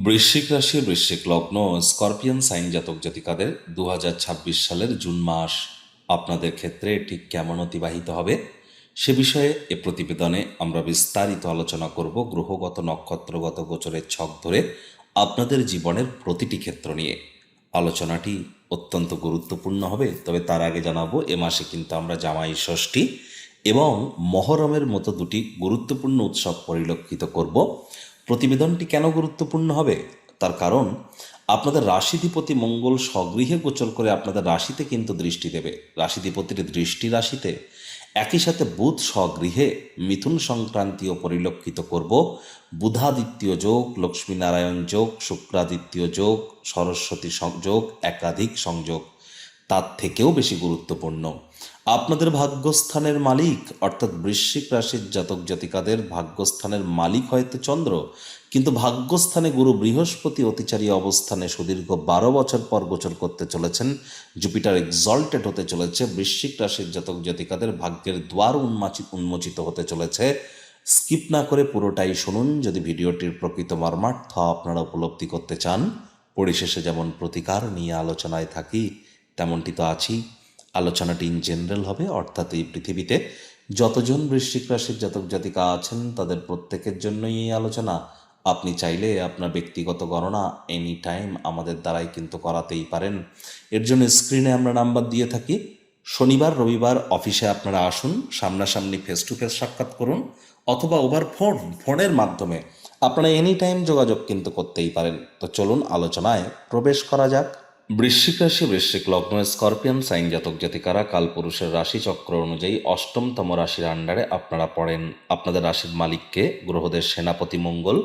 বৃশ্চিক রাশি, বৃশ্চিক লগ্ন, স্করপিয়ান সাইন জাতক জাতিকাদের 2026 সালের জুন মাস আপনাদের ক্ষেত্রে ঠিক কেমন অতিবাহিত হবে সে বিষয়ে এ প্রতিবেদনে আমরা বিস্তারিত আলোচনা করব। গ্রহগত নক্ষত্রগত গোচরের ছক ধরে আপনাদের জীবনের প্রতিটি ক্ষেত্র নিয়ে আলোচনাটি অত্যন্ত গুরুত্বপূর্ণ হবে। তবে তার আগে জানাবো, এ মাসে কিন্তু আমরা জামাই ষষ্ঠী এবং মহরমের মতো দুটি গুরুত্বপূর্ণ উৎসব পরিলক্ষিত করব। প্রতিবেদনটি কেন গুরুত্বপূর্ণ হবে তার কারণ, আপনাদের রাশিধিপতি মঙ্গল স্বগৃহে গোচর করে আপনাদের রাশিতে কিন্তু দৃষ্টি দেবে। রাশিধিপতির দৃষ্টি রাশিতে, একই সাথে বুধ স্বগৃহে মিথুন সংক্রান্তিও পরিলক্ষিত করব। বুধাদিত্য যোগ, লক্ষ্মীনারায়ণ যোগ, শুক্রাদিত্য যোগ, সরস্বতী সংযোগ, একাধিক সংযোগ তার থেকেও বেশি গুরুত্বপূর্ণ, আপনাদের ভাগ্যস্থানের মালিক অর্থাৎ বৃশ্চিক রাশির জাতক জাতিকাদের ভাগ্যস্থানের মালিক হয়তো চন্দ্র, কিন্তু ভাগ্যস্থানে গুরু বৃহস্পতি অতিচারী অবস্থানে সুদীর্ঘ 12 বছর পর গোচর করতে চলেছেন। জুপিটার এক্সল্টেড হতে চলেছে। বৃশ্চিক রাশির জাতক জাতিকাদের ভাগ্যের দ্বার উন্মোচিত হতে চলেছে। স্কিপ না করে পুরোটাই শুনুন যদি ভিডিওটির প্রকৃত মর্মার্থ আপনারা উপলব্ধি করতে চান। পরিশেষে যেমন প্রতিকার নিয়ে আলোচনায় থাকি, তেমনটি তো আছি। আলোচনাটি ইন জেনারেল হবে, অর্থাৎ এই পৃথিবীতে যতজন বৃশ্চিক রাশির জাতক জাতিকা আছেন তাদের প্রত্যেকের জন্যই এই আলোচনা। আপনি চাইলে আপনার ব্যক্তিগত গণনা এনি টাইম আমাদের দ্বারাই কিন্তু করাতেই পারেন। এর জন্য স্ক্রিনে আমরা নাম্বার দিয়ে থাকি। শনিবার রবিবার অফিসে আপনারা আসুন, সামনাসামনি ফেস টু ফেস সাক্ষাৎ করুন, অথবা ওভার ফোনের মাধ্যমে আপনারা এনি টাইম যোগাযোগ কিন্তু করতেই পারেন। তো চলুন আলোচনায় প্রবেশ করা যাক। বৃশ্চিক রাশি, বৃশ্চিক লগ্ন, স্করপিয়ান সাইন জাতক জাতিকারা কালপুরুষের রাশিচক্র অনুযায়ী অষ্টমতম রাশির আন্ডারে আপনারা পড়েন। আপনাদের রাশির মালিককে গ্রহদের সেনাপতি মঙ্গল।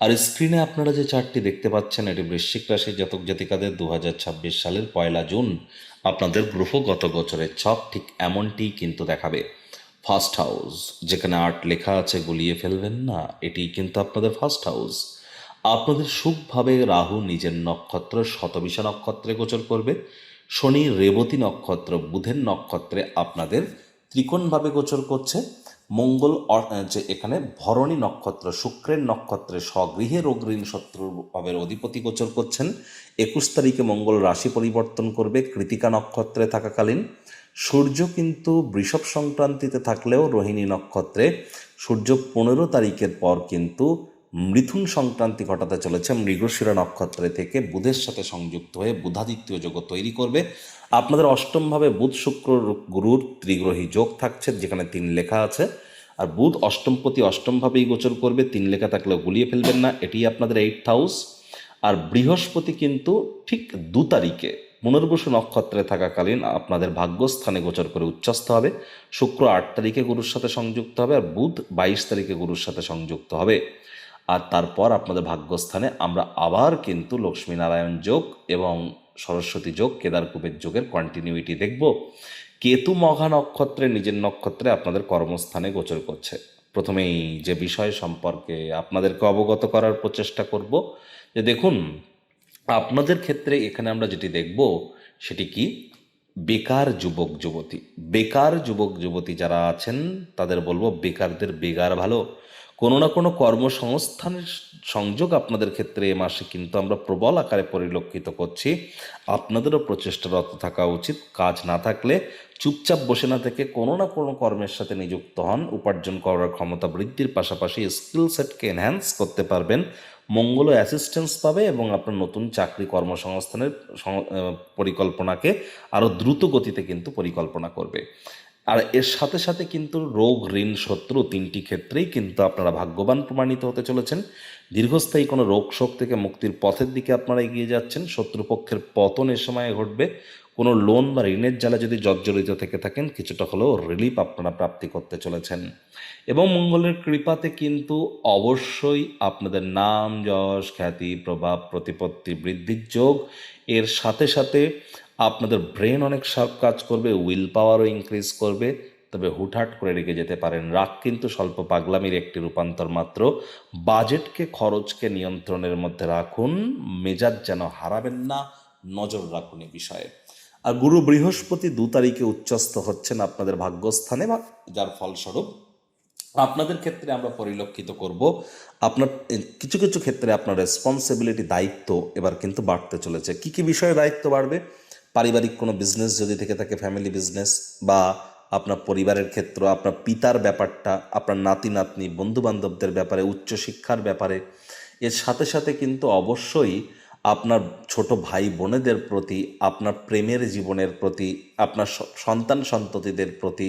আর স্ক্রিনে আপনারা যে চার্টটি দেখতে পাচ্ছেন, এটি বৃশ্চিক রাশির জাতক জাতিকাদের 2026 সালের 1 জুন আপনাদের গ্রহগত গোচরের ছক ঠিক এমনটিই কিন্তু দেখাবে। ফার্স্ট হাউস, যেখানে আর্ট লেখা আছে গুলিয়ে ফেলবেন না, এটি কিন্তু আপনাদের ফার্স্ট হাউস। আপনাদের সুখভাবে রাহু নিজের নক্ষত্র শতবিশা নক্ষত্রে গোচর করবে। শনি রেবতী নক্ষত্র বুধের নক্ষত্রে আপনাদের ত্রিকোণভাবে গোচর করছে। মঙ্গল যে এখানে ভরণী নক্ষত্র শুক্রের নক্ষত্রে স্বগৃহে রোগ ঋণ শত্রুর ভাবের অধিপতি গোচর করছেন। 21 তারিখে মঙ্গল রাশি পরিবর্তন করবে কৃতিকা নক্ষত্রে থাকাকালীন। সূর্য কিন্তু বৃষভ সংক্রান্তিতে থাকলেও রোহিণী নক্ষত্রে, সূর্য 15 তারিখের পর কিন্তু মিথুন সংক্রান্তি ঘটাতে চলেছে মৃগশিরা নক্ষত্রে থেকে বুধের সাথে সংযুক্ত হয়ে বুধাদিত্য যোগ তৈরি করবে। আপনাদের অষ্টমভাবে বুধ শুক্র গুরুর ত্রিগ্রহী যোগ থাকছে, যেখানে 3 লেখা আছে। আর বুধ অষ্টমপতি অষ্টমভাবেই গোচর করবে, 3 লেখা থাকলেও গুলিয়ে ফেলবেন না, এটি আপনাদের 8th হাউস। আর বৃহস্পতি কিন্তু ঠিক 2 তারিখে পুনর্বসু নক্ষত্রে থাকাকালীন আপনাদের ভাগ্যস্থানে গোচর করে উচ্চস্থ হবে। শুক্র 8 তারিখে গুরুর সাথে সংযুক্ত হবে, আর বুধ 22 তারিখে গুরুর সাথে সংযুক্ত হবে। আর তারপর আপনাদের ভাগ্যস্থানে আমরা আবার কিন্তু লক্ষ্মীনারায়ণ যোগ এবং সরস্বতী যোগ, কেদার কুবের যোগের কন্টিনিউইটি দেখব। কেতু মঘা নক্ষত্রে নিজের নক্ষত্রে আপনাদের কর্মস্থানে গোচর করছে। প্রথমেই যে বিষয় সম্পর্কে আপনাদেরকে অবগত করার প্রচেষ্টা করব, যে দেখুন, আপনাদের ক্ষেত্রে এখানে আমরা যেটি দেখব সেটি কি, বেকার যুবক যুবতী। বেকার যুবক যুবতী যারা আছেন তাদের বলবো, বেকারদের বেগার ভালো। কোনো না কোনো কর্মসংস্থানের সংযোগ আপনাদের ক্ষেত্রে এ মাসে কিন্তু আমরা প্রবল আকারে পরিলক্ষিত করছি। আপনাদেরও প্রচেষ্টারত থাকা উচিত। কাজ না থাকলে চুপচাপ বসে না থেকে কোনো না কোনো কর্মের সাথে নিযুক্ত হন। উপার্জন করার ক্ষমতা বৃদ্ধির পাশাপাশি স্কিল সেটকে এনহ্যান্স করতে পারবেন। মঙ্গল অ্যাসিস্ট্যান্স পাবে এবং আপনার নতুন চাকরি কর্মসংস্থানের পরিকল্পনাকে আরও দ্রুত গতিতে কিন্তু পরিকল্পনা করবে। আর এর সাথে সাথে কিন্তু রোগ ঋণ শত্রু 3টি ক্ষেত্রেই কিন্তু আপনারা ভাগ্যবান প্রমাণিত হতে চলেছেন। দীর্ঘস্থায়ী কোনো রোগ শোক থেকে মুক্তির পথের দিকে আপনারা এগিয়ে যাচ্ছেন। শত্রুপক্ষের পতন এ সময়ে ঘটবে। কোনো লোন বা ঋণের জ্বালা যদি জর্জরিত থেকে থাকেন, কিছুটা হলেও রিলিফ আপনারা প্রাপ্তি করতে চলেছেন। এবং মঙ্গলের কৃপাতে কিন্তু অবশ্যই আপনাদের নাম যশ খ্যাতি প্রভাব প্রতিপত্তি বৃদ্ধির যোগ। এর সাথে সাথে আপনাদের ব্রেন অনেক শার্প কাজ করবে, উইল পাওয়ারও ইনক্রিজ করবে। তবে হুটহাট করে রেগে যেতে পারেন। রাগ কিন্তু স্বল্প পাগলামির একটি রূপান্তর মাত্র। বাজেটকে খরচকে নিয়ন্ত্রণের মধ্যে রাখুন, মেজাজ যেন হারাবেন না, নজর রাখুন এই বিষয়ে। আর গুরু বৃহস্পতি 2 তারিখে উচ্চস্থ হচ্ছেন আপনাদের ভাগ্যস্থানে, বা যার ফলস্বরূপ আপনাদের ক্ষেত্রে আমরা পরিলক্ষিত করব আপনার কিছু কিছু ক্ষেত্রে আপনার রেসপন্সিবিলিটি দায়িত্ব এবার কিন্তু বাড়তে চলেছে। কি কি বিষয়ে দায়িত্ব বাড়বে? পারিবারিক কোনো বিজনেস যদি থেকে থাকে, ফ্যামিলি বিজনেস, বা আপনার পরিবারের ক্ষেত্র, আপনার পিতার ব্যাপারটা, আপনার নাতি নাতনি বন্ধু বান্ধবদের ব্যাপারে, উচ্চশিক্ষার ব্যাপারে, এর সাথে সাথে কিন্তু অবশ্যই আপনার ছোট ভাই বোনেদের প্রতি, আপনার প্রেমের জীবনের প্রতি, আপনার সন্তান সন্ততিদের প্রতি,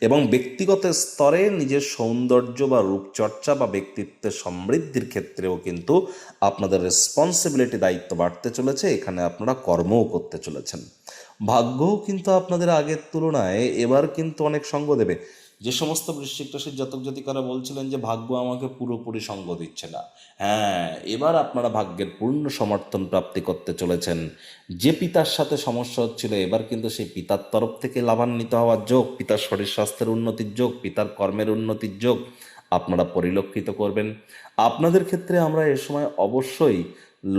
এবং ব্যক্তিগত স্তরে নিজের সৌন্দর্য বা রূপচর্চা বা ব্যক্তিত্বের সমৃদ্ধির ক্ষেত্রেও কিন্তু আপনাদের রেসপন্সিবিলিটি দায়িত্ব বাড়তে চলেছে। এখানে আপনারা কর্মও করতে চলেছেন। ভাগ্যও কিন্তু আপনাদের আগের তুলনায় এবার কিন্তু অনেক সঙ্গ দেবে। যে সমস্ত বৃশ্চিক রাশির জাতক জাতিকারা বলছিলেন যে ভাগ্য আমাকে পুরোপুরি সঙ্গ দিচ্ছে না, হ্যাঁ, এবার আপনারা ভাগ্যের পূর্ণ সমর্থন প্রাপ্তি করতে চলেছেন। যে পিতার সাথে সমস্যা হচ্ছিল, এবার কিন্তু সেই পিতার তরফ থেকে লাভান্বিত হওয়ার যোগ, পিতার শরীর স্বাস্থ্যের উন্নতির যোগ, পিতার কর্মের উন্নতির যোগ আপনারা পরিলক্ষিত করবেন। আপনাদের ক্ষেত্রে আমরা এ সময় অবশ্যই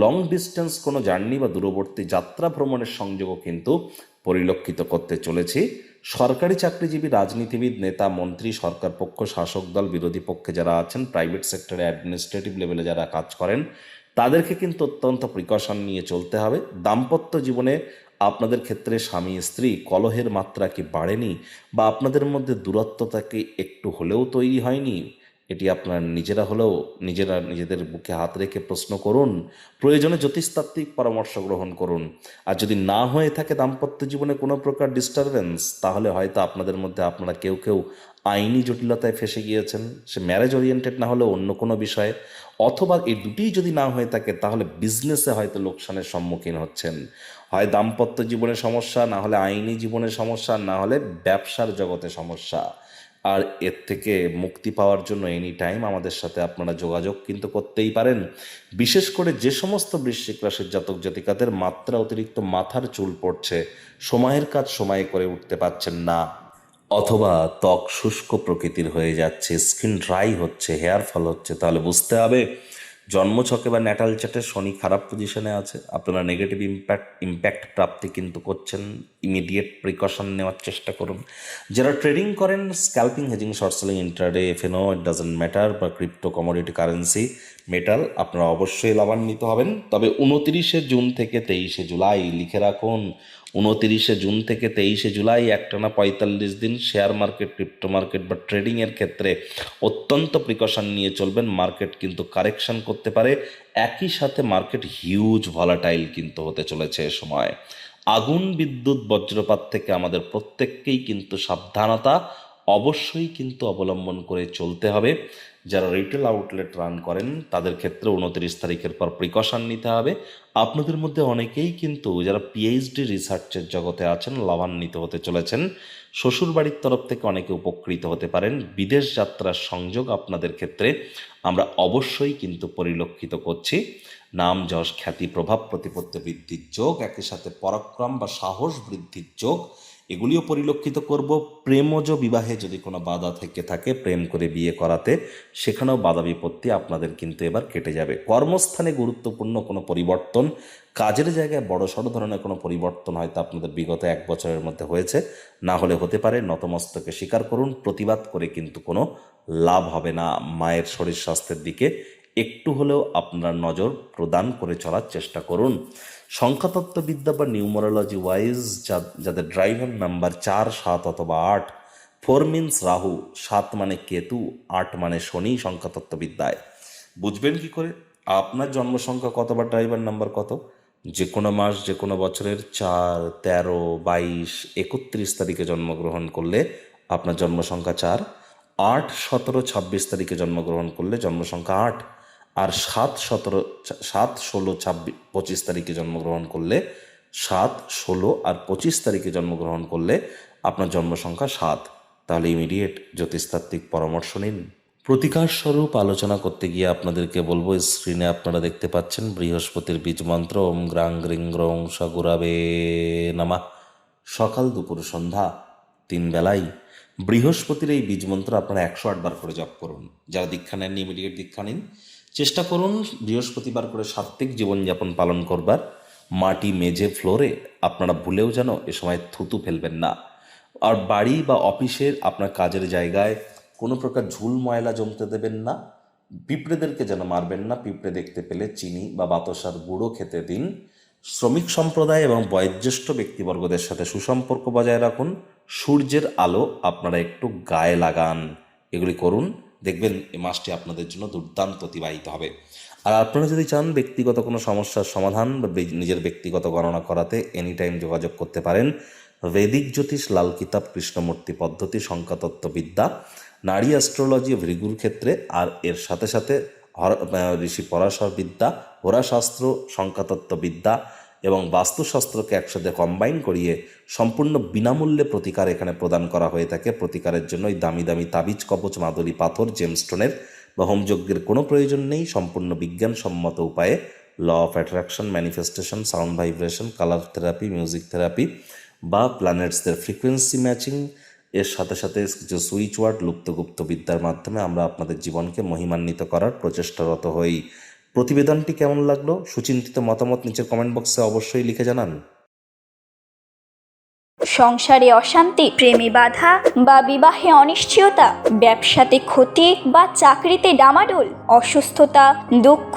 লং ডিস্টেন্স কোনো জার্নি বা দূরবর্তী যাত্রা ভ্রমণের সংযোগও কিন্তু পরিলক্ষিত করতে চলেছি। সরকারি চাকরিজীবী, রাজনীতিবিদ, নেতা, মন্ত্রী, সরকার পক্ষ, শাসক দল, বিরোধী পক্ষে যারা আছেন, প্রাইভেট সেক্টরে অ্যাডমিনিস্ট্রেটিভ লেভেলে যারা কাজ করেন, তাদেরকে কিন্তু অত্যন্ত প্রিকশন নিয়ে চলতে হবে। দাম্পত্য জীবনে আপনাদের ক্ষেত্রে স্বামী স্ত্রী কলহের মাত্রা কি বাড়েনি, বা আপনাদের মধ্যে দূরত্বতা কি একটু হলেও তৈরি হয়নি? এটি আপনার নিজেরা হলেও নিজেরা নিজেদের বুকে হাত রেখে প্রশ্ন করুন। প্রয়োজনে জ্যোতিষতাত্ত্বিক পরামর্শ গ্রহণ করুন। আর যদি না হয়ে থাকে দাম্পত্য জীবনে কোনো প্রকার ডিস্টারবেন্স, তাহলে হয়তো আপনাদের মধ্যে আপনারা কেউ কেউ আইনি জটিলতায় ফেসে গিয়েছেন, সে ম্যারেজ ওরিয়েন্টেড না হলেও অন্য কোনো বিষয়ে, অথবা এই দুটিই যদি না হয়ে থাকে তাহলে বিজনেসে হয়তো লোকসানের সম্মুখীন হচ্ছেন। হয় দাম্পত্য জীবনে সমস্যা, না হলে আইনি জীবনে সমস্যা, না হলে ব্যবসার জগতে সমস্যা। আর এর থেকে মুক্তি পাওয়ার জন্য এনি টাইম আমাদের সাথে আপনারা যোগাযোগ কিন্তু করতেই পারেন। বিশেষ করে যে সমস্ত বৃশ্চিক রাশির জাতক জাতিকাদের মাত্রা অতিরিক্ত মাথার চুল পড়ছে, সময়ের কাজ সময়ে করে উঠতে পারছেন না, অথবা ত্বক শুষ্ক প্রকৃতির হয়ে যাচ্ছে, স্কিন ড্রাই হচ্ছে, হেয়ার ফল হচ্ছে, তাহলে বুঝতে হবে জন্মছকে বা ন্যাটাল চার্টে শনি খারাপ পজিশনে আছে। আপনারা নেগেটিভ ইম্প্যাক্ট প্রাপ্তি কিন্তু করছেন। ইমিডিয়েট প্রিকশন নেওয়ার চেষ্টা করুন। যারা ট্রেডিং করেন, scalping, hedging, short selling, intraday, F&O, it doesn't matter, বা ক্রিপ্টো, কমোডিটি, কারেন্সি, মেটাল, আপনারা অবশ্যই লাভান্বিত হবেন। তবে 29 জুন থেকে 23 জুলাই লিখে রাখুন, 29 জুন থেকে 23 জুলাই একটানা 45 দিন শেয়ার মার্কেট, ক্রিপ্টো মার্কেট বা ট্রেডিংয়ের ক্ষেত্রে অত্যন্ত প্রিকশন নিয়ে চলবেন। মার্কেট কিন্তু কারেকশন করতে পারে, একই সাথে মার্কেট হিউজ ভলাটাইল কিন্তু হতে চলেছে এ সময়। আগুন, বিদ্যুৎ, বজ্রপাত থেকে আমাদের প্রত্যেককেই কিন্তু সাবধানতা অবশ্যই কিন্তু অবলম্বন করে চলতে হবে। যারা রিটেল আউটলেট রান করেন তাদের ক্ষেত্রে 29 তারিখের পর প্রিকশন নিতে হবে। আপনাদের মধ্যে অনেকেই কিন্তু যারা পিএইচডি রিসার্চের জগতে আছেন লাভান্বিত হতে চলেছেন। শ্বশুরবাড়ির তরফ থেকে অনেকে উপকৃত হতে পারেন। বিদেশ যাত্রার সংযোগ আপনাদের ক্ষেত্রে আমরা অবশ্যই কিন্তু পরিলক্ষিত করছি। নাম, যশ, খ্যাতি, প্রভাব, প্রতিপত্তি বৃদ্ধির যোগ, একই সাথে পরাক্রম বা সাহস বৃদ্ধির যোগ, এগুলিও পরিলক্ষিত করব। প্রেমজ বিবাহে যদি কোনো বাধা থেকে থাকে, প্রেম করে বিয়ে করাতে, সেখানেও বাধা বিপত্তি আপনাদের কিন্তু এবার কেটে যাবে। কর্মস্থানে গুরুত্বপূর্ণ কোনো পরিবর্তন, কাজের জায়গায় বড়সড় ধরনের কোনো পরিবর্তন হয়তো আপনাদের বিগত 1 বছরের মধ্যে হয়েছে, না হলে হতে পারে। নতমস্তকে স্বীকার করুন, প্রতিবাদ করে কিন্তু কোনো লাভ হবে না। মায়ের শরীর স্বাস্থ্যের দিকে একটু হলেও আপনার নজর প্রদান করে চলার চেষ্টা করুন। সংখ্যাতত্ত্ববিদ্যা বা নিউমারোলজি ওয়াইজ যাদের ড্রাইভার নাম্বার 4, 7 অথবা 8, 4 মিনস রাহু, 7 মানে কেতু, 8 মানে শনি, সংখ্যাতত্ত্ববিদ্যায় বুঝবেন কি করে আপনার জন্ম সংখ্যা কত বা ড্রাইভার নাম্বার কত? যে কোনো মাস, যে কোনো বছরের 4, 13, 22, 31 তারিখে জন্মগ্রহণ করলে আপনার জন্ম সংখ্যা 4, 8, 17, 26 তারিখে জন্মগ্রহণ করলে জন্ম সংখ্যা 8, আর 7, 17, 7, 16, 26, 25 তারিখে জন্মগ্রহণ করলে 7, 16 আর 25 তারিখে জন্মগ্রহণ করলে আপনার জন্ম সংখ্যা 7। তাহলে ইমিডিয়েট জ্যোতিষতাত্ত্বিক পরামর্শ নিন। প্রতিকার স্বরূপ আলোচনা করতে গিয়ে আপনাদেরকে বলবো, স্ক্রিনে আপনারা দেখতে পাচ্ছেন বৃহস্পতির বীজ মন্ত্র ওম গ্রাং গ্রিং গ্রং সগুরাবে নামা। সকাল, দুপুর, সন্ধ্যা 3 বেলাই বৃহস্পতির এই বীজ মন্ত্র আপনারা 108 বার করে জপ করুন। যারা দীক্ষা নেননি ইমিডিয়েট দীক্ষা নিন। চেষ্টা করুন বৃহস্পতিবার করে সাত্ত্বিক জীবনযাপন পালন করবার। মাটি, মেঝে, ফ্লোরে আপনারা ভুলেও যেন এ সময় থুতু ফেলবেন না। আর বাড়ি বা অফিসের আপনার কাজের জায়গায় কোনো প্রকার ঝুল ময়লা জমতে দেবেন না। পিঁপড়েদেরকে যেন মারবেন না, পিঁপড়ে দেখতে পেলে চিনি বা বাতাসার গুঁড়ো খেতে দিন। শ্রমিক সম্প্রদায় এবং বয়োজ্যেষ্ঠ ব্যক্তিবর্গদের সাথে সুসম্পর্ক বজায় রাখুন। সূর্যের আলো আপনারা একটু গায়ে লাগান। এগুলি করুন, দেখবেন এ মাসটি আপনাদের জন্য দুর্দান্ত অতিবাহিত হবে। আর আপনারা যদি চান ব্যক্তিগত কোনো সমস্যার সমাধান বা নিজের ব্যক্তিগত গণনা করাতে এনি টাইম যোগাযোগ করতে পারেন। বৈদিক জ্যোতিষ, লাল কিতাব, কৃষ্ণমূর্তি পদ্ধতি, সংখ্যাতত্ত্ববিদ্যা, নারী অ্যাস্ট্রোলজি, ভৃগুর ক্ষেত্রে, আর এর সাথে সাথে ঋষি পরাশর বিদ্যা, হোরাশাস্ত্র, সংখ্যাতত্ত্ববিদ্যা এবং বাস্তুশাস্ত্রকে একসাথে কম্বাইন করিয়ে সম্পূর্ণ বিনামূল্যে প্রতিকার এখানে প্রদান করা হয়ে থাকে। প্রতিকারের জন্য ওই দামি দামি তাবিজ, কবচ, মাদুলি, পাথর, জেমস্টোনের বা হোমযজ্ঞের কোনো প্রয়োজন নেই। সম্পূর্ণ বিজ্ঞানসম্মত উপায়ে law of attraction, manifestation, sound vibration, colour therapy, music therapy বা প্ল্যানেটসদের ফ্রিকোয়েন্সি ম্যাচিং, এর সাথে সাথে কিছু সুইচ ওয়ার্ড, লুপ্তগুপ্ত বিদ্যার মাধ্যমে আমরা আপনাদের জীবনকে মহিমান্বিত করার প্রচেষ্টারত হই। প্রতিবেদনটি কেমন লাগলো সুচিন্তিত মতামত নিচের কমেন্ট বক্সে অবশ্যই লিখে জানান। সংসারে অশান্তি, প্রেমে বাধা বা বিবাহে অনিশ্চয়তা, ব্যবসাতে ক্ষতি বা চাকরিতে ডামাডোল, অসুস্থতা, দুঃখ,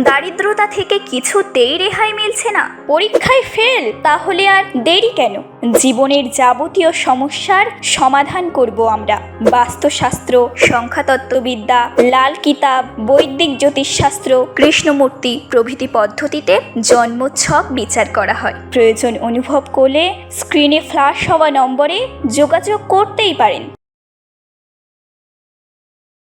দারিদ্রতা থেকে কিছুতেই রেহাই মিলছে না, পরীক্ষায় ফেল, তাহলে আর দেরি কেন? জীবনের যাবতীয় সমস্যার সমাধান করব আমরা। বাস্তুশাস্ত্র, সংখ্যাতত্ত্ববিদ্যা, লাল কিতাব, বৈদিক জ্যোতিষশাস্ত্র, কৃষ্ণমূর্তি প্রভৃতি পদ্ধতিতে জন্মছক বিচার করা হয়। প্রয়োজন অনুভব করলে স্ক্রিনে ফ্ল্যাশ হওয়া নম্বরে যোগাযোগ করতেই পারেন।